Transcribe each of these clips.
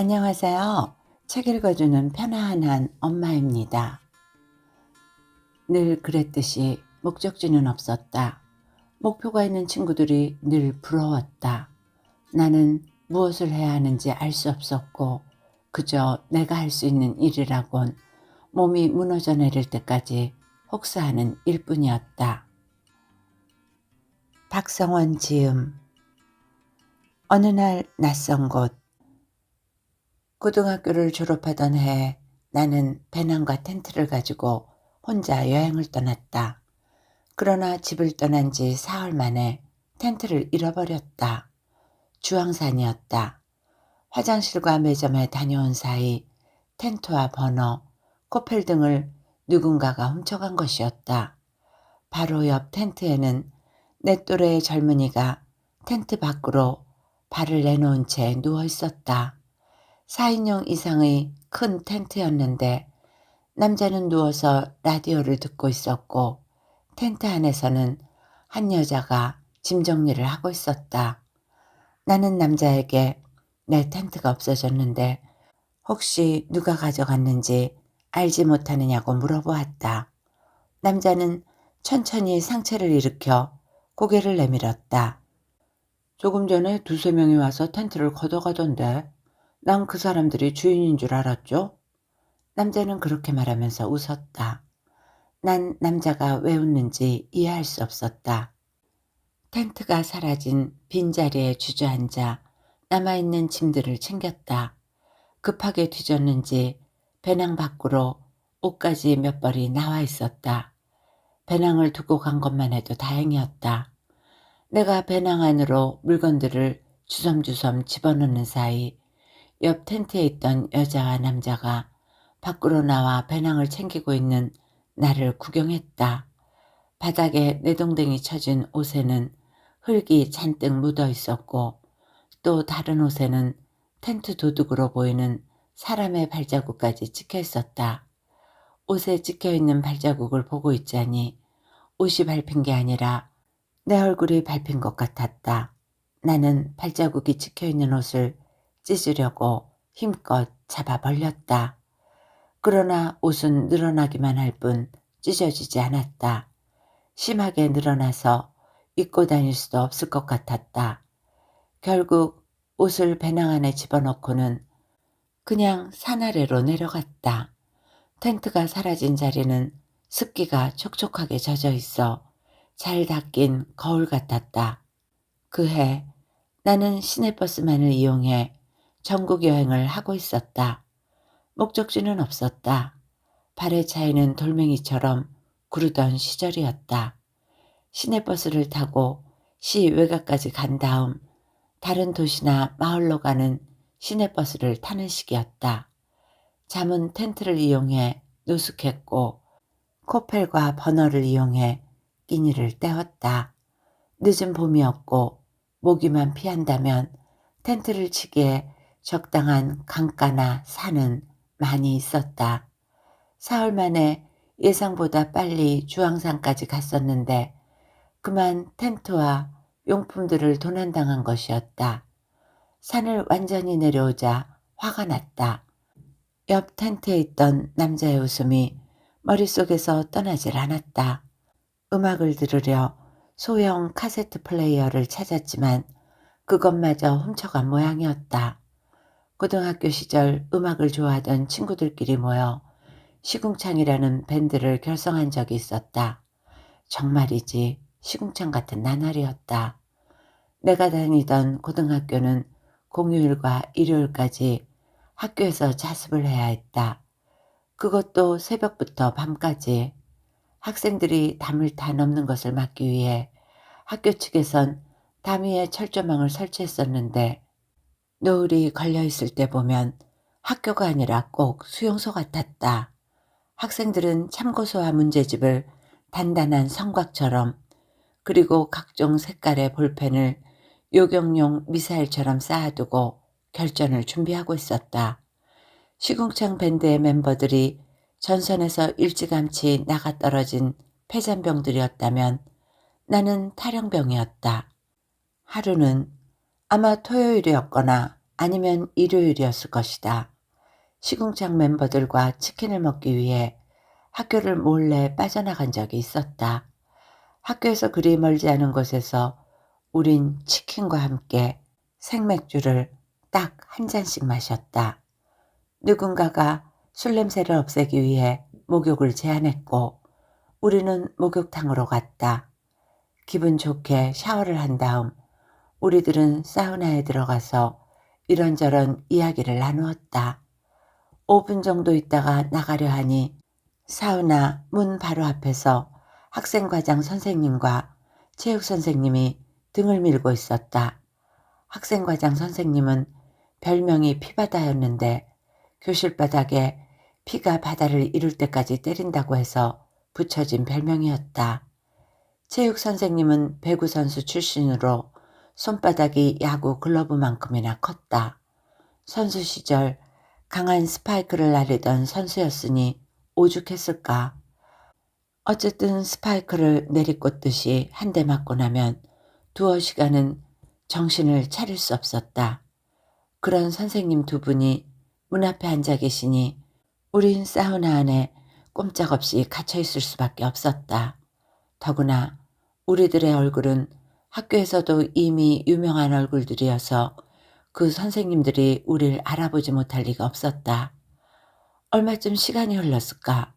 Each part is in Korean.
안녕하세요. 책 읽어주는 편안한 엄마입니다. 늘 그랬듯이 목적지는 없었다. 목표가 있는 친구들이 늘 부러웠다. 나는 무엇을 해야 하는지 알 수 없었고 그저 내가 할 수 있는 일이라곤 몸이 무너져 내릴 때까지 혹사하는 일뿐이었다. 박성원 지음. 어느 날 낯선 곳. 고등학교를 졸업하던 해에 나는 배낭과 텐트를 가지고 혼자 여행을 떠났다. 그러나 집을 떠난 지 사흘 만에 텐트를 잃어버렸다. 주황산이었다. 화장실과 매점에 다녀온 사이 텐트와 버너, 코펠 등을 누군가가 훔쳐간 것이었다. 바로 옆 텐트에는 내 또래의 젊은이가 텐트 밖으로 발을 내놓은 채 누워 있었다. 4인용 이상의 큰 텐트였는데 남자는 누워서 라디오를 듣고 있었고 텐트 안에서는 한 여자가 짐 정리를 하고 있었다. 나는 남자에게 내 텐트가 없어졌는데 혹시 누가 가져갔는지 알지 못하느냐고 물어보았다. 남자는 천천히 상체를 일으켜 고개를 내밀었다. 조금 전에 두세 명이 와서 텐트를 걷어가던데 난 그 사람들이 주인인 줄 알았죠? 남자는 그렇게 말하면서 웃었다. 난 남자가 왜 웃는지 이해할 수 없었다. 텐트가 사라진 빈자리에 주저앉아 남아있는 짐들을 챙겼다. 급하게 뒤졌는지 배낭 밖으로 옷까지 몇 벌이 나와 있었다. 배낭을 두고 간 것만 해도 다행이었다. 내가 배낭 안으로 물건들을 주섬주섬 집어넣는 사이 옆 텐트에 있던 여자와 남자가 밖으로 나와 배낭을 챙기고 있는 나를 구경했다. 바닥에 내동댕이 쳐진 옷에는 흙이 잔뜩 묻어 있었고 또 다른 옷에는 텐트 도둑으로 보이는 사람의 발자국까지 찍혀 있었다. 옷에 찍혀 있는 발자국을 보고 있자니 옷이 밟힌 게 아니라 내 얼굴이 밟힌 것 같았다. 나는 발자국이 찍혀 있는 옷을 찢으려고 힘껏 잡아 벌렸다. 그러나 옷은 늘어나기만 할 뿐 찢어지지 않았다. 심하게 늘어나서 입고 다닐 수도 없을 것 같았다. 결국 옷을 배낭 안에 집어넣고는 그냥 산 아래로 내려갔다. 텐트가 사라진 자리는 습기가 촉촉하게 젖어 있어 잘 닦인 거울 같았다. 그해 나는 시내버스만을 이용해 전국 여행을 하고 있었다. 목적지는 없었다. 발에 차이는 돌멩이처럼 구르던 시절이었다. 시내버스를 타고 시 외곽까지 간 다음 다른 도시나 마을로 가는 시내버스를 타는 시기였다. 잠은 텐트를 이용해 노숙했고 코펠과 버너를 이용해 끼니를 때웠다. 늦은 봄이었고 모기만 피한다면 텐트를 치기에 적당한 강가나 산은 많이 있었다. 사흘 만에 예상보다 빨리 주황산까지 갔었는데 그만 텐트와 용품들을 도난당한 것이었다. 산을 완전히 내려오자 화가 났다. 옆 텐트에 있던 남자의 웃음이 머릿속에서 떠나질 않았다. 음악을 들으려 소형 카세트 플레이어를 찾았지만 그것마저 훔쳐간 모양이었다. 고등학교 시절 음악을 좋아하던 친구들끼리 모여 시궁창이라는 밴드를 결성한 적이 있었다. 정말이지 시궁창 같은 나날이었다. 내가 다니던 고등학교는 공휴일과 일요일까지 학교에서 자습을 해야 했다. 그것도 새벽부터 밤까지. 학생들이 담을 다 넘는 것을 막기 위해 학교 측에선 담 위에 철조망을 설치했었는데 노을이 걸려있을 때 보면 학교가 아니라 꼭 수용소 같았다. 학생들은 참고서와 문제집을 단단한 성곽처럼 그리고 각종 색깔의 볼펜을 요격용 미사일처럼 쌓아두고 결전을 준비하고 있었다. 시궁창 밴드의 멤버들이 전선에서 일찌감치 나가떨어진 폐잔병들이었다면 나는 탈영병이었다. 하루는 아마 토요일이었거나 아니면 일요일이었을 것이다. 시궁창 멤버들과 치킨을 먹기 위해 학교를 몰래 빠져나간 적이 있었다. 학교에서 그리 멀지 않은 곳에서 우린 치킨과 함께 생맥주를 딱 한 잔씩 마셨다. 누군가가 술 냄새를 없애기 위해 목욕을 제안했고 우리는 목욕탕으로 갔다. 기분 좋게 샤워를 한 다음 우리들은 사우나에 들어가서 이런저런 이야기를 나누었다. 5분 정도 있다가 나가려 하니 사우나 문 바로 앞에서 학생과장 선생님과 체육 선생님이 등을 밀고 있었다. 학생과장 선생님은 별명이 피바다였는데 교실 바닥에 피가 바다를 이룰 때까지 때린다고 해서 붙여진 별명이었다. 체육 선생님은 배구 선수 출신으로 손바닥이 야구 글러브만큼이나 컸다. 선수 시절 강한 스파이크를 날리던 선수였으니 오죽했을까. 어쨌든 스파이크를 내리꽂듯이 한 대 맞고 나면 두어 시간은 정신을 차릴 수 없었다. 그런 선생님 두 분이 문 앞에 앉아 계시니 우린 사우나 안에 꼼짝없이 갇혀 있을 수밖에 없었다. 더구나 우리들의 얼굴은 학교에서도 이미 유명한 얼굴들이어서 그 선생님들이 우릴 알아보지 못할 리가 없었다. 얼마쯤 시간이 흘렀을까?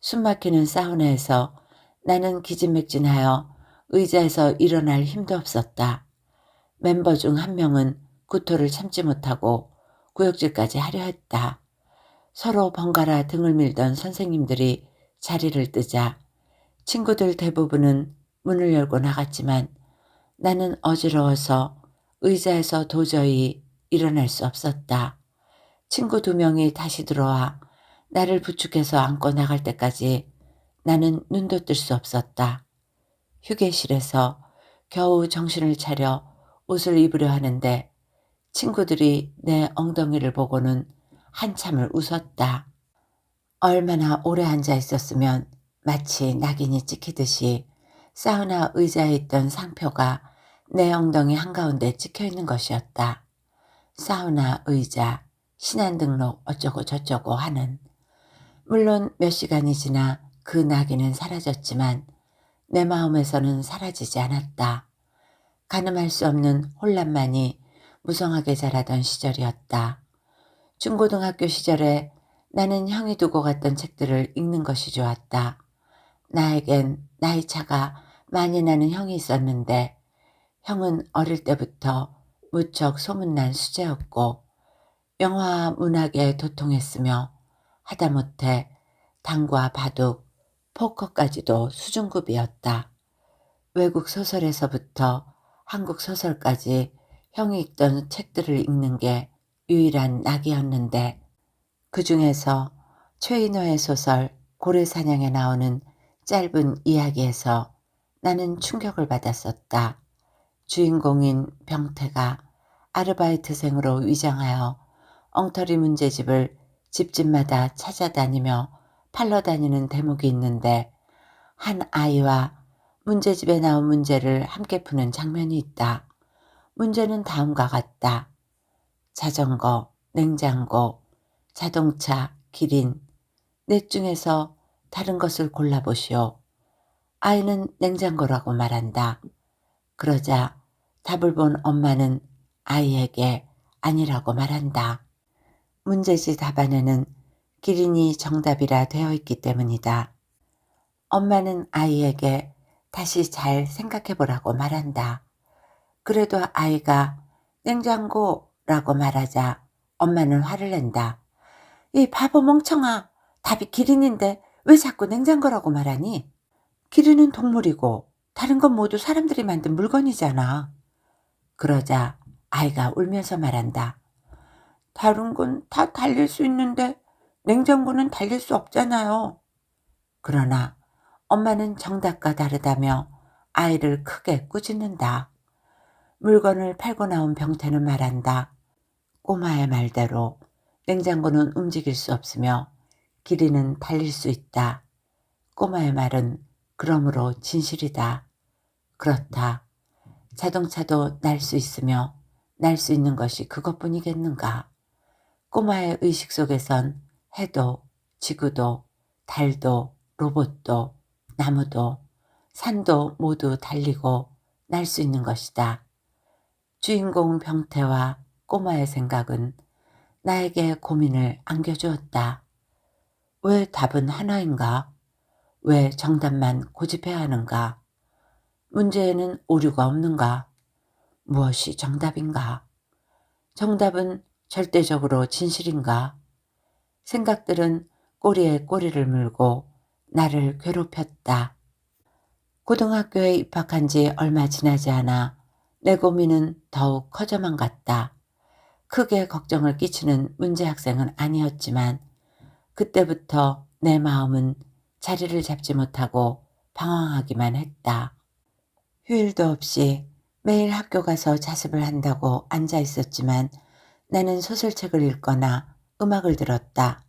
숨막히는 사우나에서 나는 기진맥진하여 의자에서 일어날 힘도 없었다. 멤버 중 한 명은 구토를 참지 못하고 구역질까지 하려 했다. 서로 번갈아 등을 밀던 선생님들이 자리를 뜨자 친구들 대부분은 문을 열고 나갔지만 나는 어지러워서 의자에서 도저히 일어날 수 없었다. 친구 2명이 다시 들어와 나를 부축해서 안고 나갈 때까지 나는 눈도 뜰 수 없었다. 휴게실에서 겨우 정신을 차려 옷을 입으려 하는데 친구들이 내 엉덩이를 보고는 한참을 웃었다. 얼마나 오래 앉아 있었으면 마치 낙인이 찍히듯이 사우나 의자에 있던 상표가 내 엉덩이 한가운데 찍혀 있는 것이었다. 사우나 의자, 신안등록 어쩌고 저쩌고 하는. 물론 몇 시간이 지나 그 낙인은 사라졌지만 내 마음에서는 사라지지 않았다. 가늠할 수 없는 혼란만이 무성하게 자라던 시절이었다. 중고등학교 시절에 나는 형이 두고 갔던 책들을 읽는 것이 좋았다. 나에겐 나이 차가 많이 나는 형이 있었는데 형은 어릴 때부터 무척 소문난 수재였고 영화와 문학에 도통했으며 하다못해 당과 바둑, 포커까지도 수준급이었다. 외국 소설에서부터 한국 소설까지 형이 읽던 책들을 읽는 게 유일한 낙이었는데 그 중에서 최인호의 소설 고래사냥에 나오는 짧은 이야기에서 나는 충격을 받았었다. 주인공인 병태가 아르바이트생으로 위장하여 엉터리 문제집을 집집마다 찾아다니며 팔러 다니는 대목이 있는데 한 아이와 문제집에 나온 문제를 함께 푸는 장면이 있다. 문제는 다음과 같다. 자전거, 냉장고, 자동차, 기린, 넷 중에서 다른 것을 골라보시오. 아이는 냉장고라고 말한다. 그러자 답을 본 엄마는 아이에게 아니라고 말한다. 문제지 답안에는 기린이 정답이라 되어 있기 때문이다. 엄마는 아이에게 다시 잘 생각해보라고 말한다. 그래도 아이가 냉장고라고 말하자 엄마는 화를 낸다. 이 바보 멍청아, 답이 기린인데 왜 자꾸 냉장고라고 말하니? 기린은 동물이고 다른 건 모두 사람들이 만든 물건이잖아. 그러자 아이가 울면서 말한다. 다른 건 다 달릴 수 있는데 냉장고는 달릴 수 없잖아요. 그러나 엄마는 정답과 다르다며 아이를 크게 꾸짖는다. 물건을 팔고 나온 병태는 말한다. 꼬마의 말대로 냉장고는 움직일 수 없으며 기린은 달릴 수 있다. 꼬마의 말은 그러므로 진실이다. 그렇다. 자동차도 날 수 있으며 날 수 있는 것이 그것뿐이겠는가. 꼬마의 의식 속에선 해도 지구도 달도 로봇도 나무도 산도 모두 달리고 날 수 있는 것이다. 주인공 병태와 꼬마의 생각은 나에게 고민을 안겨주었다. 왜 답은 하나인가? 왜 정답만 고집해야 하는가? 문제에는 오류가 없는가? 무엇이 정답인가? 정답은 절대적으로 진실인가? 생각들은 꼬리에 꼬리를 물고 나를 괴롭혔다. 고등학교에 입학한 지 얼마 지나지 않아 내 고민은 더욱 커져만 갔다. 크게 걱정을 끼치는 문제 학생은 아니었지만 그때부터 내 마음은 자리를 잡지 못하고 방황하기만 했다. 휴일도 없이 매일 학교 가서 자습을 한다고 앉아 있었지만 나는 소설책을 읽거나 음악을 들었다.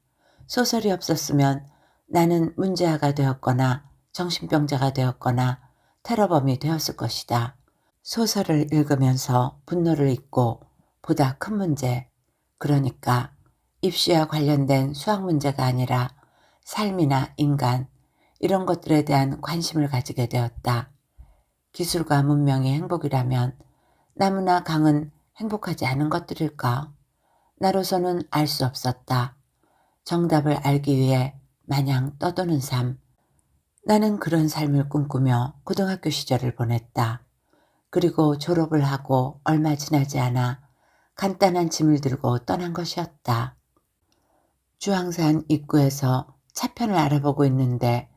소설이 없었으면 나는 문제아가 되었거나 정신병자가 되었거나 테러범이 되었을 것이다. 소설을 읽으면서 분노를 잊고 보다 큰 문제, 그러니까 입시와 관련된 수학 문제가 아니라 삶이나 인간, 이런 것들에 대한 관심을 가지게 되었다. 기술과 문명이 행복이라면 나무나 강은 행복하지 않은 것들일까? 나로서는 알 수 없었다. 정답을 알기 위해 마냥 떠도는 삶. 나는 그런 삶을 꿈꾸며 고등학교 시절을 보냈다. 그리고 졸업을 하고 얼마 지나지 않아 간단한 짐을 들고 떠난 것이었다. 주황산 입구에서 차편을 알아보고 있는데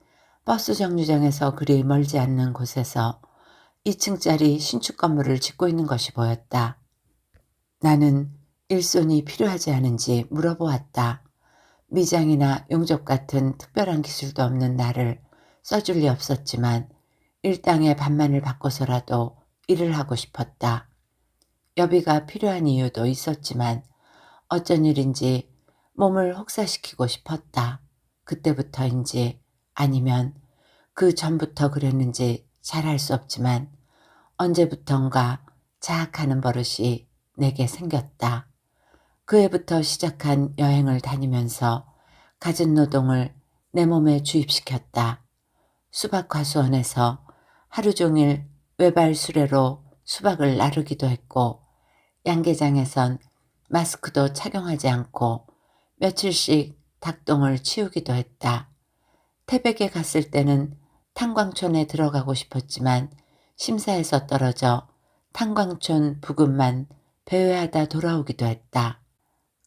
버스 정류장에서 그리 멀지 않는 곳에서 2층짜리 신축 건물을 짓고 있는 것이 보였다. 나는 일손이 필요하지 않은지 물어보았다. 미장이나 용접 같은 특별한 기술도 없는 나를 써줄 리 없었지만 일당의 반만을 받고서라도 일을 하고 싶었다. 여비가 필요한 이유도 있었지만 어쩐 일인지 몸을 혹사시키고 싶었다. 그때부터인지 아니면 그 전부터 그랬는지 잘 알 수 없지만 언제부턴가 자학하는 버릇이 내게 생겼다. 그 해부터 시작한 여행을 다니면서 갖은 노동을 내 몸에 주입시켰다. 수박과수원에서 하루 종일 외발 수레로 수박을 나르기도 했고 양계장에선 마스크도 착용하지 않고 며칠씩 닭똥을 치우기도 했다. 태백에 갔을 때는 탄광촌에 들어가고 싶었지만 심사에서 떨어져 탄광촌 부근만 배회하다 돌아오기도 했다.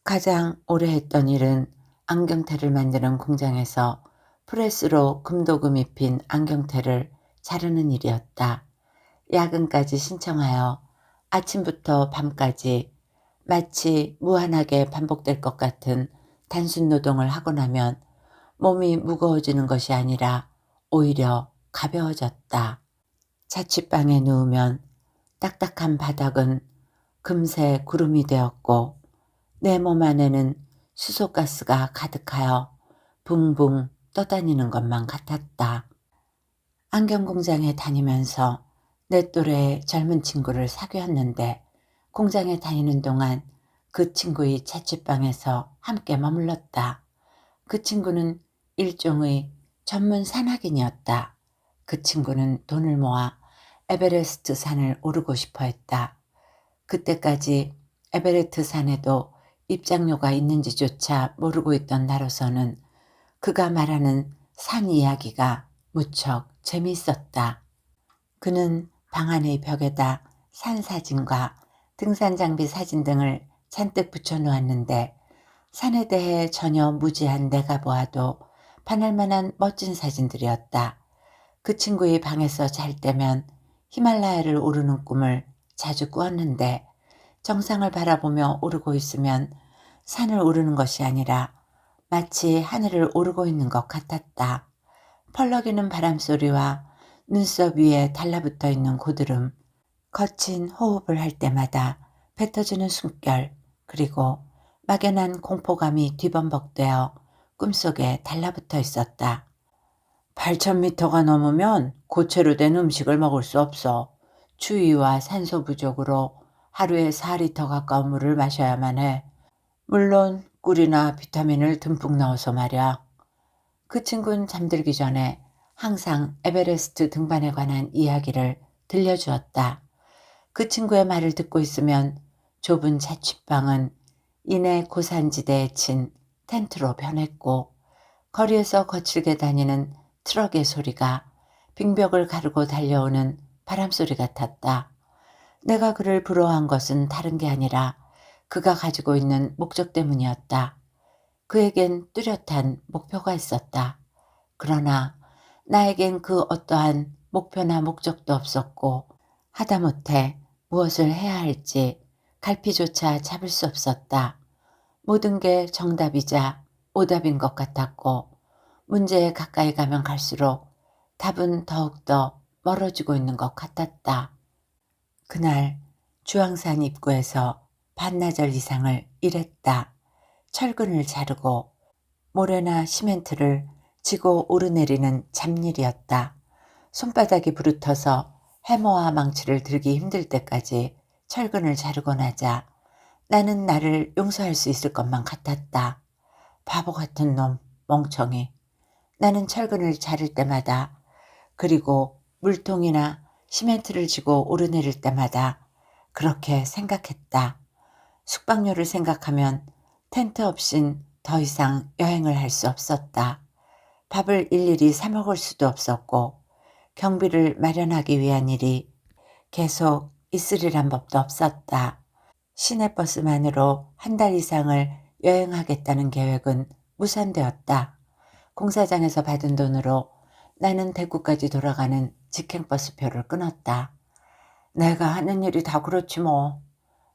가장 오래 했던 일은 안경테를 만드는 공장에서 프레스로 금도금 입힌 안경테를 자르는 일이었다. 야근까지 신청하여 아침부터 밤까지 마치 무한하게 반복될 것 같은 단순 노동을 하고 나면 몸이 무거워지는 것이 아니라 오히려 가벼워졌다. 자취방에 누우면 딱딱한 바닥은 금세 구름이 되었고 내 몸 안에는 수소가스가 가득하여 붕붕 떠다니는 것만 같았다. 안경공장에 다니면서 내 또래의 젊은 친구를 사귀었는데 공장에 다니는 동안 그 친구의 자취방에서 함께 머물렀다. 그 친구는 일종의 전문 산악인이었다. 그 친구는 돈을 모아 에베레스트 산을 오르고 싶어 했다. 그때까지 에베레스트 산에도 입장료가 있는지조차 모르고 있던 나로서는 그가 말하는 산 이야기가 무척 재미있었다. 그는 방 안의 벽에다 산 사진과 등산 장비 사진 등을 잔뜩 붙여놓았는데 산에 대해 전혀 무지한 내가 보아도 반할 만한 멋진 사진들이었다. 그 친구의 방에서 잘 때면 히말라야를 오르는 꿈을 자주 꾸었는데 정상을 바라보며 오르고 있으면 산을 오르는 것이 아니라 마치 하늘을 오르고 있는 것 같았다. 펄럭이는 바람소리와 눈썹 위에 달라붙어 있는 고드름, 거친 호흡을 할 때마다 뱉어지는 숨결, 그리고 막연한 공포감이 뒤범벅되어 꿈속에 달라붙어 있었다. 8,000m가 넘으면 고체로 된 음식을 먹을 수 없어. 추위와 산소 부족으로 하루에 4리터 가까운 물을 마셔야만 해. 물론 꿀이나 비타민을 듬뿍 넣어서 말이야. 그 친구는 잠들기 전에 항상 에베레스트 등반에 관한 이야기를 들려주었다. 그 친구의 말을 듣고 있으면 좁은 자취방은 이내 고산지대에 친 텐트로 변했고 거리에서 거칠게 다니는 트럭의 소리가 빙벽을 가르고 달려오는 바람소리 같았다. 내가 그를 부러워한 것은 다른 게 아니라 그가 가지고 있는 목적 때문이었다. 그에겐 뚜렷한 목표가 있었다. 그러나 나에겐 그 어떠한 목표나 목적도 없었고 하다못해 무엇을 해야 할지 갈피조차 잡을 수 없었다. 모든 게 정답이자 오답인 것 같았고 문제에 가까이 가면 갈수록 답은 더욱더 멀어지고 있는 것 같았다. 그날 주황산 입구에서 반나절 이상을 일했다. 철근을 자르고 모래나 시멘트를 지고 오르내리는 잡일이었다. 손바닥이 부르터서 해머와 망치를 들기 힘들 때까지 철근을 자르고 나자 나는 나를 용서할 수 있을 것만 같았다. 바보 같은 놈, 멍청이. 나는 철근을 자를 때마다 그리고 물통이나 시멘트를 지고 오르내릴 때마다 그렇게 생각했다. 숙박료를 생각하면 텐트 없인 더 이상 여행을 할 수 없었다. 밥을 일일이 사 먹을 수도 없었고 경비를 마련하기 위한 일이 계속 있으리란 법도 없었다. 시내버스만으로 한 달 이상을 여행하겠다는 계획은 무산되었다. 공사장에서 받은 돈으로 나는 대구까지 돌아가는 직행버스표를 끊었다. 내가 하는 일이 다 그렇지 뭐.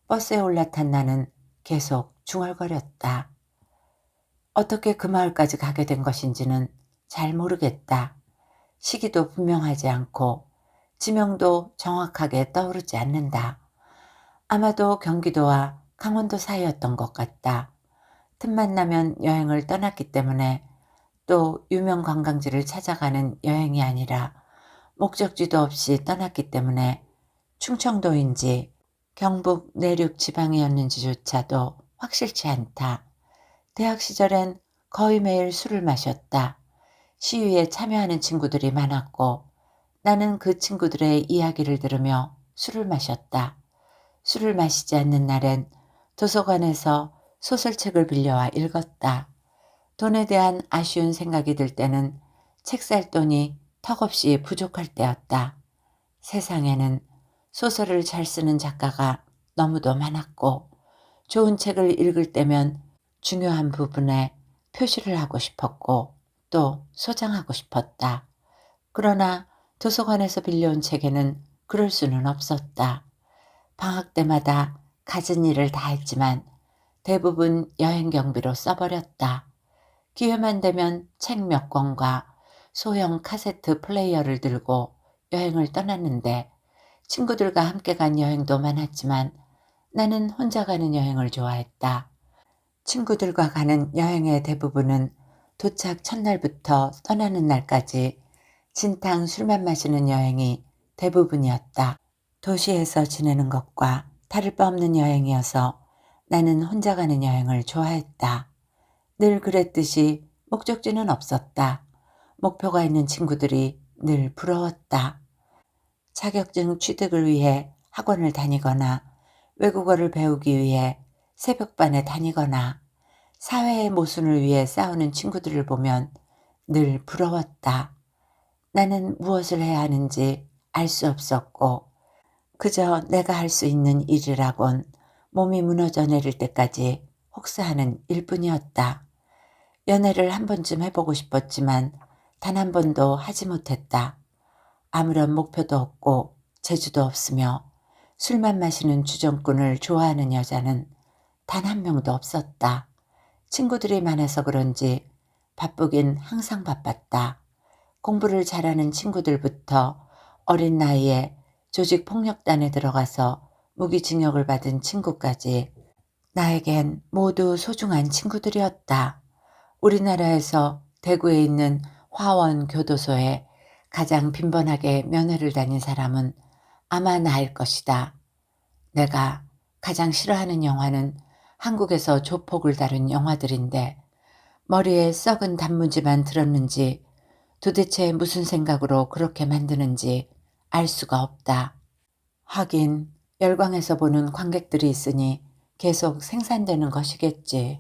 버스에 올라탄 나는 계속 중얼거렸다. 어떻게 그 마을까지 가게 된 것인지는 잘 모르겠다. 시기도 분명하지 않고 지명도 정확하게 떠오르지 않는다. 아마도 경기도와 강원도 사이였던 것 같다. 틈만 나면 여행을 떠났기 때문에 또 유명 관광지를 찾아가는 여행이 아니라 목적지도 없이 떠났기 때문에 충청도인지 경북 내륙 지방이었는지조차도 확실치 않다. 대학 시절엔 거의 매일 술을 마셨다. 시위에 참여하는 친구들이 많았고 나는 그 친구들의 이야기를 들으며 술을 마셨다. 술을 마시지 않는 날엔 도서관에서 소설책을 빌려와 읽었다. 돈에 대한 아쉬운 생각이 들 때는 책 살 돈이 턱없이 부족할 때였다. 세상에는 소설을 잘 쓰는 작가가 너무도 많았고 좋은 책을 읽을 때면 중요한 부분에 표시를 하고 싶었고 또 소장하고 싶었다. 그러나 도서관에서 빌려온 책에는 그럴 수는 없었다. 방학 때마다 갖은 일을 다 했지만 대부분 여행 경비로 써버렸다. 기회만 되면 책 몇 권과 소형 카세트 플레이어를 들고 여행을 떠났는데 친구들과 함께 간 여행도 많았지만 나는 혼자 가는 여행을 좋아했다. 친구들과 가는 여행의 대부분은 도착 첫날부터 떠나는 날까지 진탕 술만 마시는 여행이 대부분이었다. 도시에서 지내는 것과 다를 바 없는 여행이어서 나는 혼자 가는 여행을 좋아했다. 늘 그랬듯이 목적지는 없었다. 목표가 있는 친구들이 늘 부러웠다. 자격증 취득을 위해 학원을 다니거나 외국어를 배우기 위해 새벽반에 다니거나 사회의 모순을 위해 싸우는 친구들을 보면 늘 부러웠다. 나는 무엇을 해야 하는지 알 수 없었고 그저 내가 할 수 있는 일이라곤 몸이 무너져 내릴 때까지 혹사하는 일뿐이었다. 연애를 한 번쯤 해보고 싶었지만 단 한 번도 하지 못했다. 아무런 목표도 없고 재주도 없으며 술만 마시는 주정꾼을 좋아하는 여자는 단 한 명도 없었다. 친구들이 많아서 그런지 바쁘긴 항상 바빴다. 공부를 잘하는 친구들부터 어린 나이에 조직폭력단에 들어가서 무기징역을 받은 친구까지 나에겐 모두 소중한 친구들이었다. 우리나라에서 대구에 있는 화원교도소에 가장 빈번하게 면회를 다닌 사람은 아마 나일 것이다. 내가 가장 싫어하는 영화는 한국에서 조폭을 다룬 영화들인데 머리에 썩은 단무지만 들었는지 도대체 무슨 생각으로 그렇게 만드는지 알 수가 없다. 하긴 열광해서 보는 관객들이 있으니 계속 생산되는 것이겠지.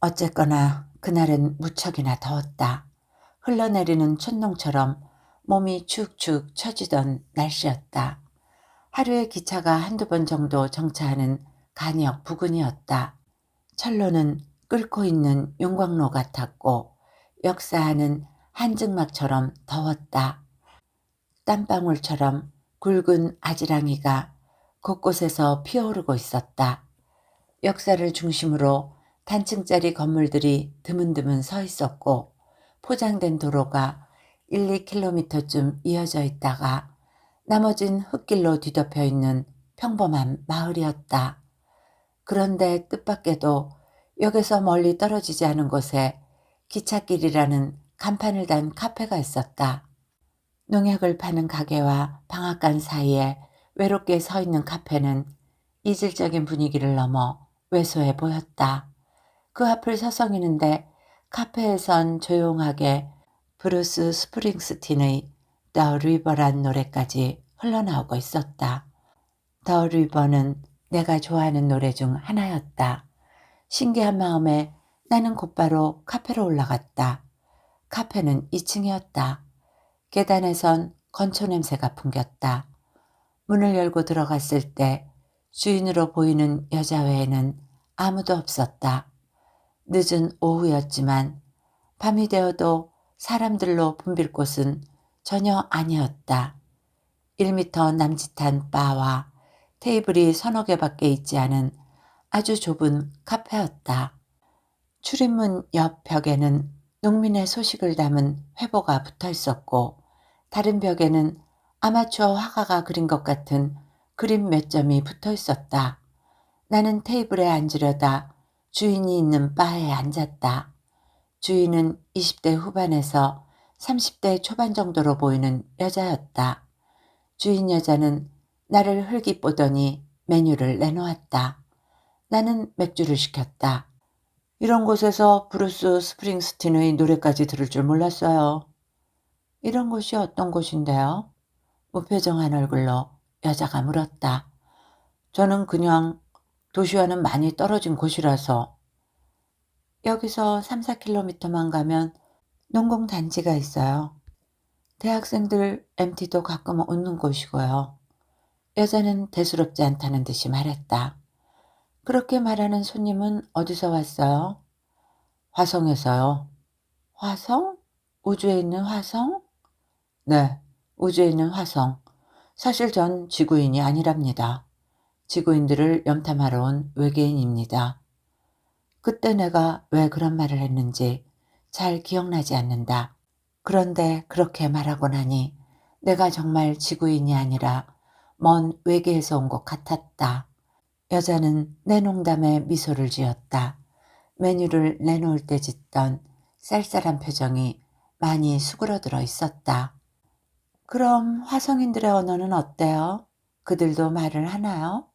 어쨌거나 그날은 무척이나 더웠다. 흘러내리는 촛농처럼 몸이 축축 처지던 날씨였다. 하루에 기차가 한두 번 정도 정차하는 간역 부근이었다. 철로는 끓고 있는 용광로 같았고 역사하는 한증막처럼 더웠다. 땀방울처럼 굵은 아지랑이가 곳곳에서 피어오르고 있었다. 역사를 중심으로 단층짜리 건물들이 드문드문 서 있었고 포장된 도로가 1, 2km쯤 이어져 있다가 나머진 흙길로 뒤덮여 있는 평범한 마을이었다. 그런데 뜻밖에도 역에서 멀리 떨어지지 않은 곳에 기찻길이라는 간판을 단 카페가 있었다. 농약을 파는 가게와 방앗간 사이에 외롭게 서 있는 카페는 이질적인 분위기를 넘어 왜소해 보였다. 그 앞을 서성이는데 카페에선 조용하게 브루스 스프링스틴의 The River란 노래까지 흘러나오고 있었다. The River는 내가 좋아하는 노래 중 하나였다. 신기한 마음에 나는 곧바로 카페로 올라갔다. 카페는 2층이었다. 계단에선 건초 냄새가 풍겼다. 문을 열고 들어갔을 때 주인으로 보이는 여자 외에는 아무도 없었다. 늦은 오후였지만 밤이 되어도 사람들로 붐빌 곳은 전혀 아니었다. 1미터 남짓한 바와 테이블이 서너 개밖에 있지 않은 아주 좁은 카페였다. 출입문 옆 벽에는 농민의 소식을 담은 회보가 붙어 있었고 다른 벽에는 아마추어 화가가 그린 것 같은 그림 몇 점이 붙어 있었다. 나는 테이블에 앉으려다 주인이 있는 바에 앉았다. 주인은 20대 후반에서 30대 초반 정도로 보이는 여자였다. 주인 여자는 나를 흘깃 보더니 메뉴를 내놓았다. 나는 맥주를 시켰다. 이런 곳에서 브루스 스프링스틴의 노래까지 들을 줄 몰랐어요. 이런 곳이 어떤 곳인데요? 무표정한 얼굴로 여자가 물었다. 저는 그냥 도시와는 많이 떨어진 곳이라서. 여기서 3, 4km만 가면 농공단지가 있어요. 대학생들 MT도 가끔 오는 곳이고요. 여자는 대수롭지 않다는 듯이 말했다. 그렇게 말하는 손님은 어디서 왔어요? 화성에서요. 화성? 우주에 있는 화성? 네, 우주에 있는 화성. 사실 전 지구인이 아니랍니다. 지구인들을 염탐하러 온 외계인입니다. 그때 내가 왜 그런 말을 했는지 잘 기억나지 않는다. 그런데 그렇게 말하고 나니 내가 정말 지구인이 아니라 먼 외계에서 온 것 같았다. 여자는 내 농담에 미소를 지었다. 메뉴를 내놓을 때 짓던 쌀쌀한 표정이 많이 수그러들어 있었다. 그럼 화성인들의 언어는 어때요? 그들도 말을 하나요?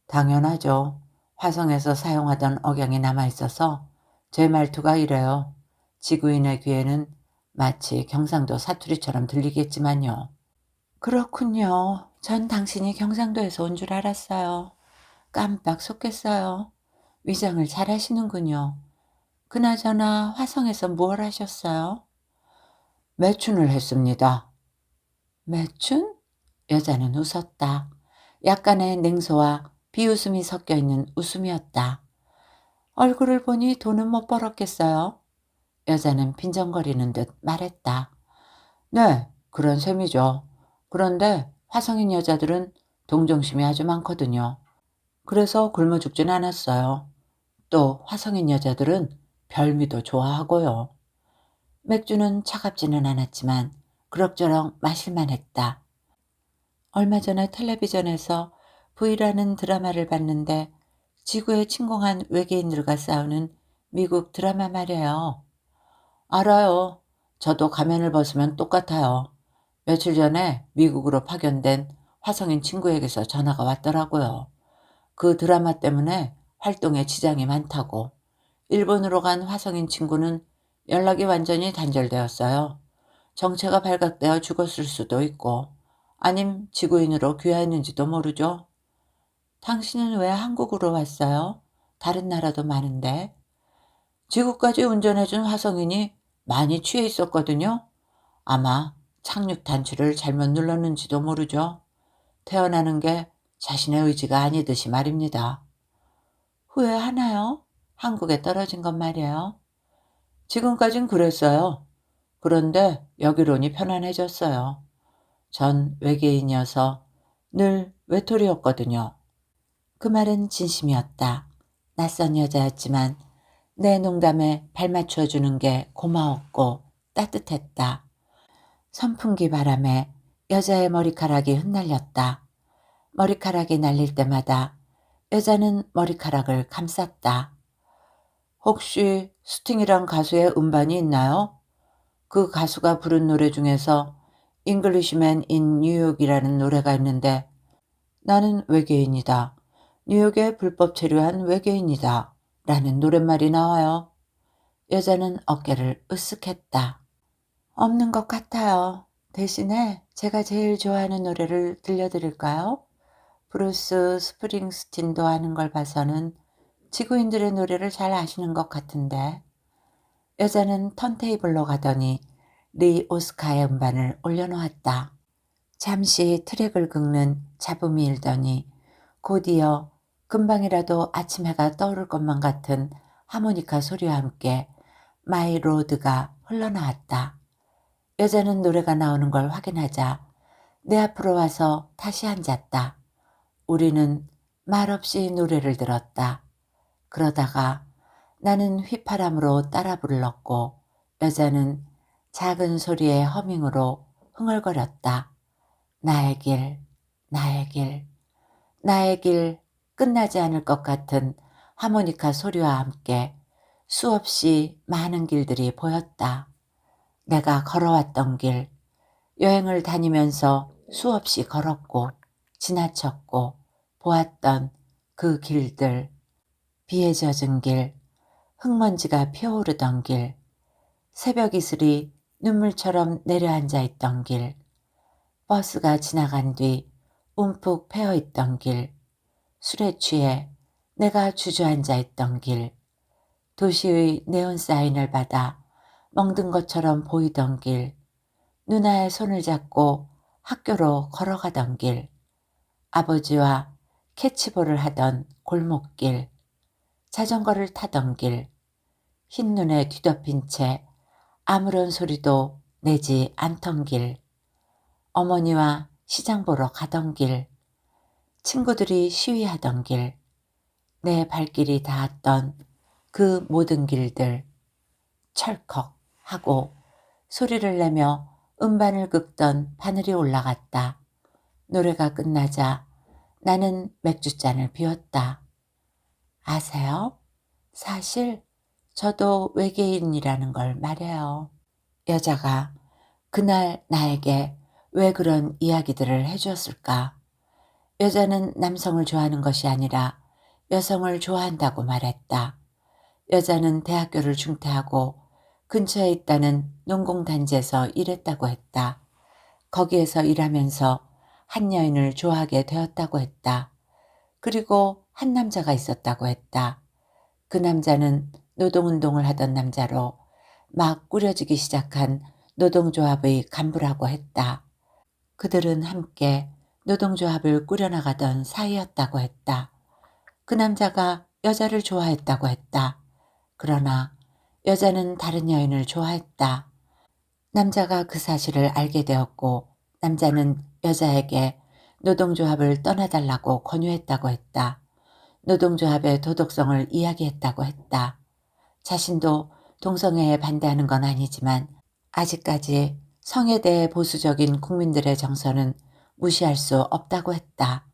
당연하죠. 화성에서 사용하던 억양이 남아있어서 제 말투가 이래요. 지구인의 귀에는 마치 경상도 사투리처럼 들리겠지만요. 그렇군요. 전 당신이 경상도에서 온 줄 알았어요. 깜빡 속겠어요. 위장을 잘 하시는군요. 그나저나 화성에서 뭘 하셨어요? 매춘을 했습니다. 매춘? 여자는 웃었다. 약간의 냉소와 비웃음이 섞여 있는 웃음이었다. 얼굴을 보니 돈은 못 벌었겠어요? 여자는 빈정거리는 듯 말했다. 네, 그런 셈이죠. 그런데 화성인 여자들은 동정심이 아주 많거든요. 그래서 굶어 죽진 않았어요. 또 화성인 여자들은 별미도 좋아하고요. 맥주는 차갑지는 않았지만 그럭저럭 마실만 했다. 얼마 전에 텔레비전에서 V라는 드라마를 봤는데 지구에 침공한 외계인들과 싸우는 미국 드라마 말이에요. 알아요. 저도 가면을 벗으면 똑같아요. 며칠 전에 미국으로 파견된 화성인 친구에게서 전화가 왔더라고요. 그 드라마 때문에 활동에 지장이 많다고. 일본으로 간 화성인 친구는 연락이 완전히 단절되었어요. 정체가 발각되어 죽었을 수도 있고 아님 지구인으로 귀화했는지도 모르죠. 당신은 왜 한국으로 왔어요? 다른 나라도 많은데. 지구까지 운전해준 화성인이 많이 취해 있었거든요. 아마 착륙 단추를 잘못 눌렀는지도 모르죠. 태어나는 게 자신의 의지가 아니듯이 말입니다. 후회하나요? 한국에 떨어진 건 말이에요. 지금까진 그랬어요. 그런데 여기로니 편안해졌어요. 전 외계인이어서 늘 외톨이였거든요. 그 말은 진심이었다. 낯선 여자였지만 내 농담에 발맞춰 주는 게 고마웠고 따뜻했다. 선풍기 바람에 여자의 머리카락이 흩날렸다. 머리카락이 날릴 때마다 여자는 머리카락을 감쌌다. 혹시 스팅이란 가수의 음반이 있나요? 그 가수가 부른 노래 중에서 잉글리시맨 인 뉴욕이라는 노래가 있는데 나는 외계인이다. 뉴욕에 불법 체류한 외계인이다. 라는 노랫말이 나와요. 여자는 어깨를 으쓱했다. 없는 것 같아요. 대신에 제가 제일 좋아하는 노래를 들려드릴까요? 브루스 스프링스틴도 하는 걸 봐서는 지구인들의 노래를 잘 아시는 것 같은데. 여자는 턴테이블로 가더니 리 오스카의 음반을 올려놓았다. 잠시 트랙을 긁는 잡음이 일더니 곧이어 금방이라도 아침 해가 떠오를 것만 같은 하모니카 소리와 함께 마이 로드가 흘러나왔다. 여자는 노래가 나오는 걸 확인하자 내 앞으로 와서 다시 앉았다. 우리는 말없이 노래를 들었다. 그러다가 나는 휘파람으로 따라 불렀고 여자는 작은 소리의 허밍으로 흥얼거렸다. 나의 길, 나의 길, 나의 길 끝나지 않을 것 같은 하모니카 소리와 함께 수없이 많은 길들이 보였다. 내가 걸어왔던 길, 여행을 다니면서 수없이 걸었고 지나쳤고 보았던 그 길들, 비에 젖은 길, 흙먼지가 피어오르던 길, 새벽 이슬이 눈물처럼 내려앉아 있던 길, 버스가 지나간 뒤 움푹 패어있던 길, 술에 취해 내가 주저앉아 있던 길, 도시의 네온 사인을 받아 멍든 것처럼 보이던 길, 누나의 손을 잡고 학교로 걸어가던 길, 아버지와 캐치볼을 하던 골목길, 자전거를 타던 길, 흰눈에 뒤덮인 채 아무런 소리도 내지 않던 길, 어머니와 시장 보러 가던 길, 친구들이 시위하던 길, 내 발길이 닿았던 그 모든 길들, 철컥 하고 소리를 내며 음반을 긁던 바늘이 올라갔다. 노래가 끝나자 나는 맥주잔을 비웠다. 아세요? 사실 저도 외계인이라는 걸 말해요. 여자가 그날 나에게 왜 그런 이야기들을 해주었을까? 여자는 남성을 좋아하는 것이 아니라 여성을 좋아한다고 말했다. 여자는 대학교를 중퇴하고 근처에 있다는 농공단지에서 일했다고 했다. 거기에서 일하면서 한 여인을 좋아하게 되었다고 했다. 그리고 한 남자가 있었다고 했다. 그 남자는 노동운동을 하던 남자로 막 꾸려지기 시작한 노동조합의 간부라고 했다. 그들은 함께 노동조합을 꾸려나가던 사이였다고 했다. 그 남자가 여자를 좋아했다고 했다. 그러나 여자는 다른 여인을 좋아했다. 남자가 그 사실을 알게 되었고 남자는 여자에게 노동조합을 떠나달라고 권유했다고 했다. 노동조합의 도덕성을 이야기했다고 했다. 자신도 동성애에 반대하는 건 아니지만 아직까지 성에 대해 보수적인 국민들의 정서는 무시할 수 없다고 했다.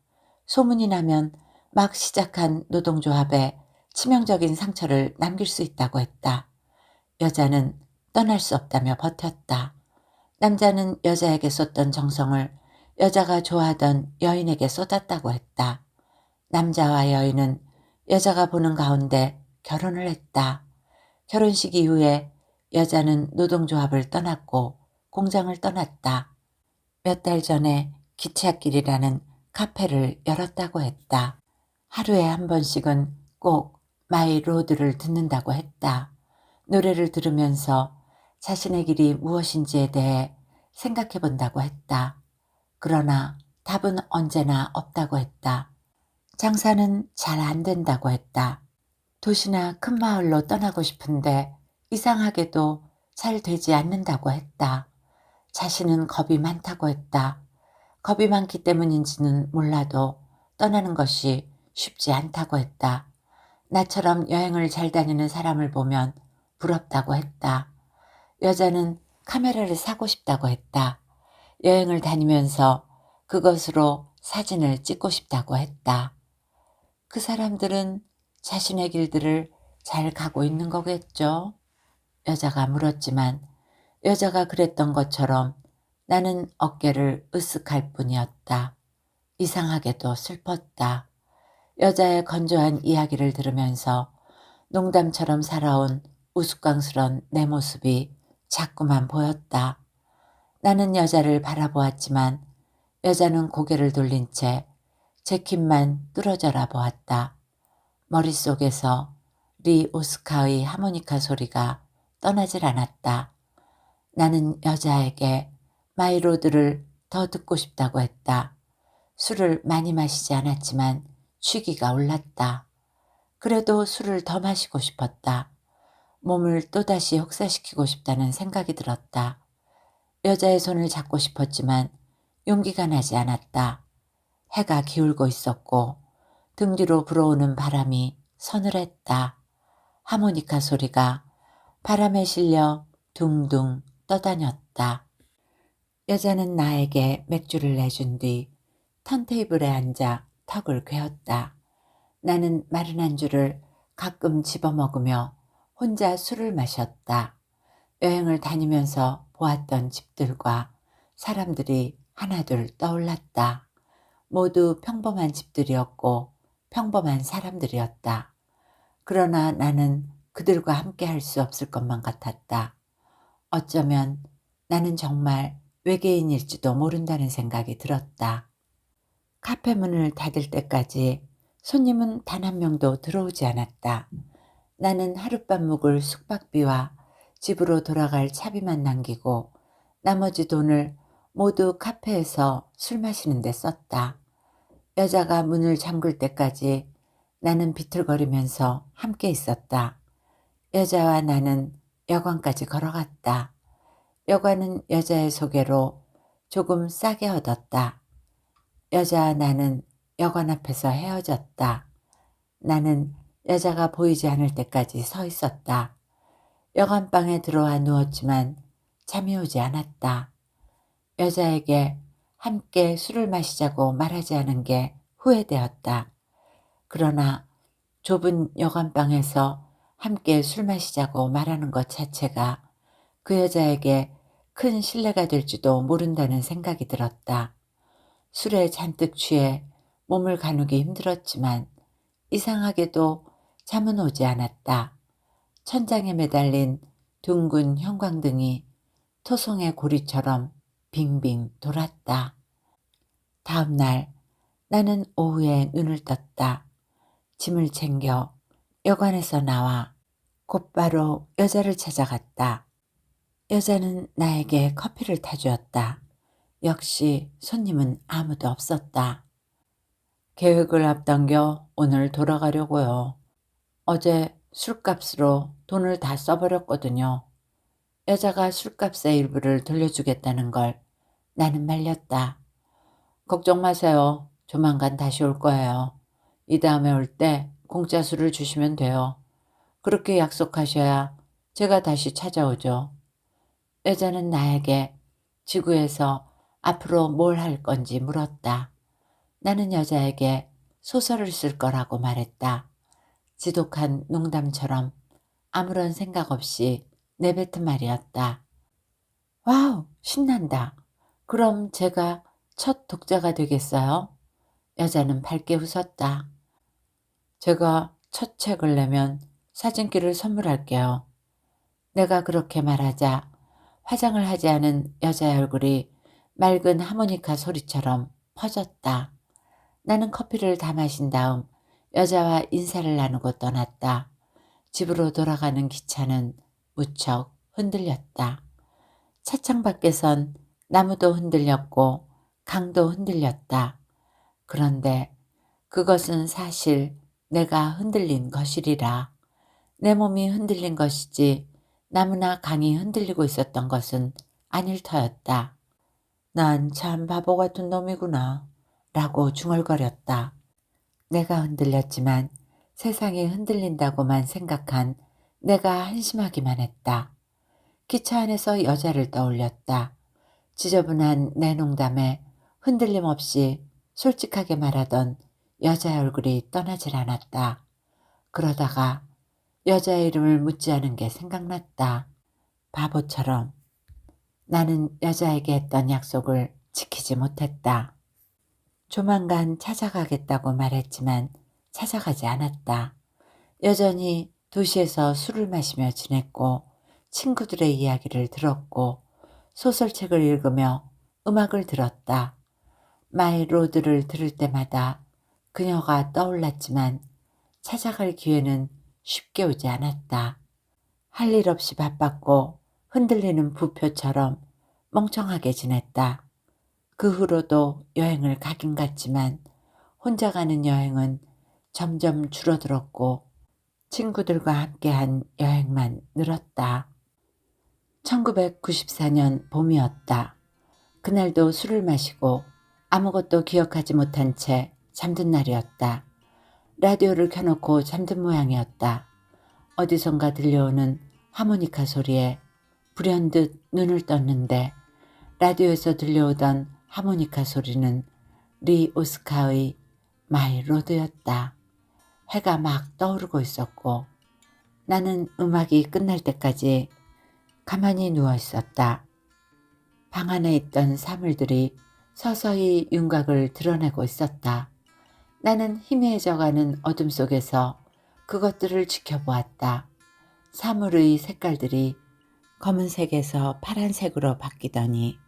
소문이 나면 막 시작한 노동조합에 치명적인 상처를 남길 수 있다고 했다. 여자는 떠날 수 없다며 버텼다. 남자는 여자에게 쏟던 정성을 여자가 좋아하던 여인에게 쏟았다고 했다. 남자와 여인은 여자가 보는 가운데 결혼을 했다. 결혼식 이후에 여자는 노동조합을 떠났고 공장을 떠났다. 몇 달 전에 기찻길이라는 카페를 열었다고 했다. 하루에 한 번씩은 꼭 마이 로드를 듣는다고 했다. 노래를 들으면서 자신의 길이 무엇인지에 대해 생각해 본다고 했다. 그러나 답은 언제나 없다고 했다. 장사는 잘 안 된다고 했다. 도시나 큰 마을로 떠나고 싶은데 이상하게도 잘 되지 않는다고 했다. 자신은 겁이 많다고 했다. 겁이 많기 때문인지는 몰라도 떠나는 것이 쉽지 않다고 했다. 나처럼 여행을 잘 다니는 사람을 보면 부럽다고 했다. 여자는 카메라를 사고 싶다고 했다. 여행을 다니면서 그것으로 사진을 찍고 싶다고 했다. 그 사람들은 자신의 길들을 잘 가고 있는 거겠죠? 여자가 물었지만 여자가 그랬던 것처럼 나는 어깨를 으쓱할 뿐이었다. 이상하게도 슬펐다. 여자의 건조한 이야기를 들으면서 농담처럼 살아온 우스꽝스런 내 모습이 자꾸만 보였다. 나는 여자를 바라보았지만 여자는 고개를 돌린 채 재킷만 뚫어져라 보았다. 머릿속에서 리 오스카의 하모니카 소리가 떠나질 않았다. 나는 여자에게 마이로드를 더 듣고 싶다고 했다. 술을 많이 마시지 않았지만 취기가 올랐다. 그래도 술을 더 마시고 싶었다. 몸을 또다시 혹사시키고 싶다는 생각이 들었다. 여자의 손을 잡고 싶었지만 용기가 나지 않았다. 해가 기울고 있었고 등 뒤로 불어오는 바람이 서늘했다. 하모니카 소리가 바람에 실려 둥둥 떠다녔다. 여자는 나에게 맥주를 내준 뒤 턴테이블에 앉아 턱을 괴었다. 나는 마른 안주를 가끔 집어먹으며 혼자 술을 마셨다. 여행을 다니면서 보았던 집들과 사람들이 하나둘 떠올랐다. 모두 평범한 집들이었고 평범한 사람들이었다. 그러나 나는 그들과 함께 할 수 없을 것만 같았다. 어쩌면 나는 정말 외계인일지도 모른다는 생각이 들었다. 카페 문을 닫을 때까지 손님은 단 한 명도 들어오지 않았다. 나는 하룻밤 묵을 숙박비와 집으로 돌아갈 차비만 남기고 나머지 돈을 모두 카페에서 술 마시는 데 썼다. 여자가 문을 잠글 때까지 나는 비틀거리면서 함께 있었다. 여자와 나는 여관까지 걸어갔다. 여관은 여자의 소개로 조금 싸게 얻었다. 여자와 나는 여관 앞에서 헤어졌다. 나는 여자가 보이지 않을 때까지 서 있었다. 여관방에 들어와 누웠지만 잠이 오지 않았다. 여자에게 함께 술을 마시자고 말하지 않은 게 후회되었다. 그러나 좁은 여관방에서 함께 술 마시자고 말하는 것 자체가 그 여자에게 큰 신뢰가 될지도 모른다는 생각이 들었다. 술에 잔뜩 취해 몸을 가누기 힘들었지만 이상하게도 잠은 오지 않았다. 천장에 매달린 둥근 형광등이 토송의 고리처럼 빙빙 돌았다. 다음 날 나는 오후에 눈을 떴다. 짐을 챙겨 여관에서 나와 곧바로 여자를 찾아갔다. 여자는 나에게 커피를 타주었다. 역시 손님은 아무도 없었다. 계획을 앞당겨 오늘 돌아가려고요. 어제 술값으로 돈을 다 써버렸거든요. 여자가 술값의 일부를 돌려주겠다는 걸 나는 말렸다. 걱정 마세요. 조만간 다시 올 거예요. 이 다음에 올 때 공짜 술을 주시면 돼요. 그렇게 약속하셔야 제가 다시 찾아오죠. 여자는 나에게 지구에서 앞으로 뭘 할 건지 물었다. 나는 여자에게 소설을 쓸 거라고 말했다. 지독한 농담처럼 아무런 생각 없이 내뱉은 말이었다. 와우, 신난다. 그럼 제가 첫 독자가 되겠어요? 여자는 밝게 웃었다. 제가 첫 책을 내면 사진기를 선물할게요. 내가 그렇게 말하자 화장을 하지 않은 여자의 얼굴이 맑은 하모니카 소리처럼 퍼졌다. 나는 커피를 다 마신 다음 여자와 인사를 나누고 떠났다. 집으로 돌아가는 기차는 무척 흔들렸다. 차창 밖에선 나무도 흔들렸고 강도 흔들렸다. 그런데 그것은 사실 내가 흔들린 것이리라. 내 몸이 흔들린 것이지 나무나 강이 흔들리고 있었던 것은 아닐 터였다. 난 참 바보 같은 놈이구나 라고 중얼거렸다. 내가 흔들렸지만 세상이 흔들린다고만 생각한 내가 한심하기만 했다. 기차 안에서 여자를 떠올렸다. 지저분한 내 농담에 흔들림 없이 솔직하게 말하던 여자의 얼굴이 떠나질 않았다. 그러다가 여자의 이름을 묻지 않은 게 생각났다. 바보처럼 나는 여자에게 했던 약속을 지키지 못했다. 조만간 찾아가겠다고 말했지만 찾아가지 않았다. 여전히 도시에서 술을 마시며 지냈고 친구들의 이야기를 들었고 소설책을 읽으며 음악을 들었다. 마이 로드를 들을 때마다 그녀가 떠올랐지만 찾아갈 기회는 쉽게 오지 않았다. 할 일 없이 바빴고 흔들리는 부표처럼 멍청하게 지냈다. 그 후로도 여행을 가긴 갔지만 혼자 가는 여행은 점점 줄어들었고 친구들과 함께한 여행만 늘었다. 1994년 봄이었다. 그날도 술을 마시고 아무것도 기억하지 못한 채 잠든 날이었다. 라디오를 켜놓고 잠든 모양이었다. 어디선가 들려오는 하모니카 소리에 불현듯 눈을 떴는데 라디오에서 들려오던 하모니카 소리는 리 오스카의 마이 로드였다. 해가 막 떠오르고 있었고 나는 음악이 끝날 때까지 가만히 누워 있었다. 방 안에 있던 사물들이 서서히 윤곽을 드러내고 있었다. 나는 희미해져가는 어둠 속에서 그것들을 지켜보았다. 사물의 색깔들이 검은색에서 파란색으로 바뀌더니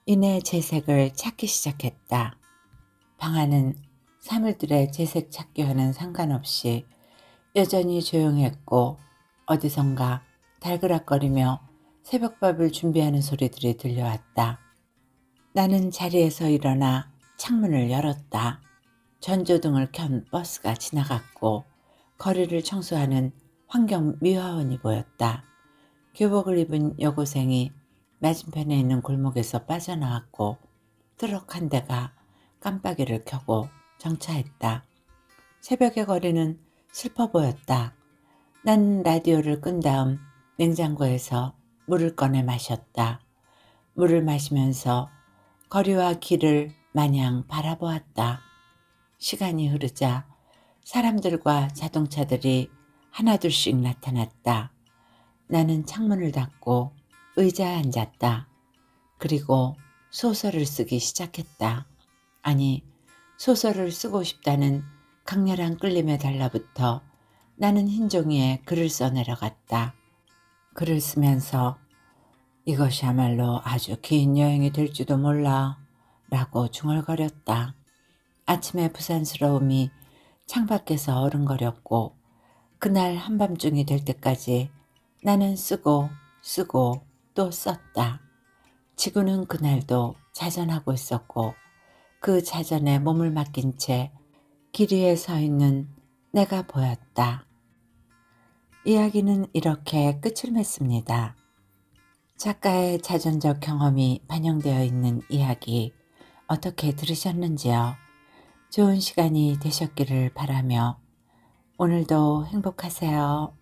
이내 재색을 찾기 시작했다. 방 안은 사물들의 재색 찾기와는 상관없이 여전히 조용했고 어디선가 달그락거리며 새벽밥을 준비하는 소리들이 들려왔다. 나는 자리에서 일어나 창문을 열었다. 전조등을 켠 버스가 지나갔고 거리를 청소하는 환경미화원이 보였다. 교복을 입은 여고생이 맞은편에 있는 골목에서 빠져나왔고 트럭 한 대가 깜빡이를 켜고 정차했다. 새벽의 거리는 슬퍼 보였다. 난 라디오를 끈 다음 냉장고에서 물을 꺼내 마셨다. 물을 마시면서 거리와 길을 마냥 바라보았다. 시간이 흐르자 사람들과 자동차들이 하나둘씩 나타났다. 나는 창문을 닫고 의자에 앉았다. 그리고 소설을 쓰기 시작했다. 아니, 소설을 쓰고 싶다는 강렬한 끌림에 달라붙어 나는 흰 종이에 글을 써내려갔다. 글을 쓰면서 이것이야말로 아주 긴 여행이 될지도 몰라 라고 중얼거렸다. 아침의 부산스러움이 창밖에서 어른거렸고 그날 한밤중이 될 때까지 나는 쓰고 또 썼다. 지구는 그날도 자전하고 있었고 그 자전에 몸을 맡긴 채 길 위에 서 있는 내가 보였다. 이야기는 이렇게 끝을 맺습니다. 작가의 자전적 경험이 반영되어 있는 이야기 어떻게 들으셨는지요? 좋은 시간이 되셨기를 바라며 오늘도 행복하세요.